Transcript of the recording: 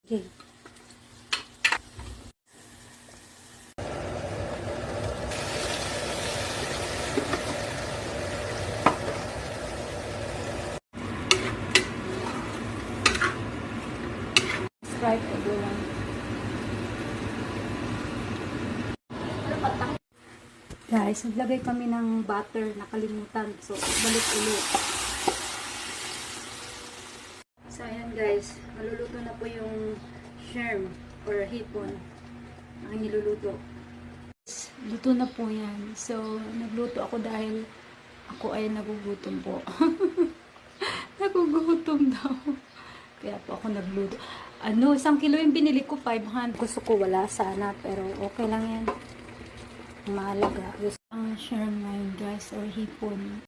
Okay. Right, everyone. Guys, naglagay kami ng butter, nakalimutan. So, balik ulit. So, ayan guys, maluluto na po yung shrimp or hipon ang niluluto. Luto na po yan. So, nagluto ako dahil ako ay nagugutom po. Nagugutom daw. Kaya po ako nagluto. 1 kilo yung binili ko, 500. Gusto ko wala sana, pero okay lang yan. Mahalaga. Gusto ang shrimp ngayon guys, or hipon.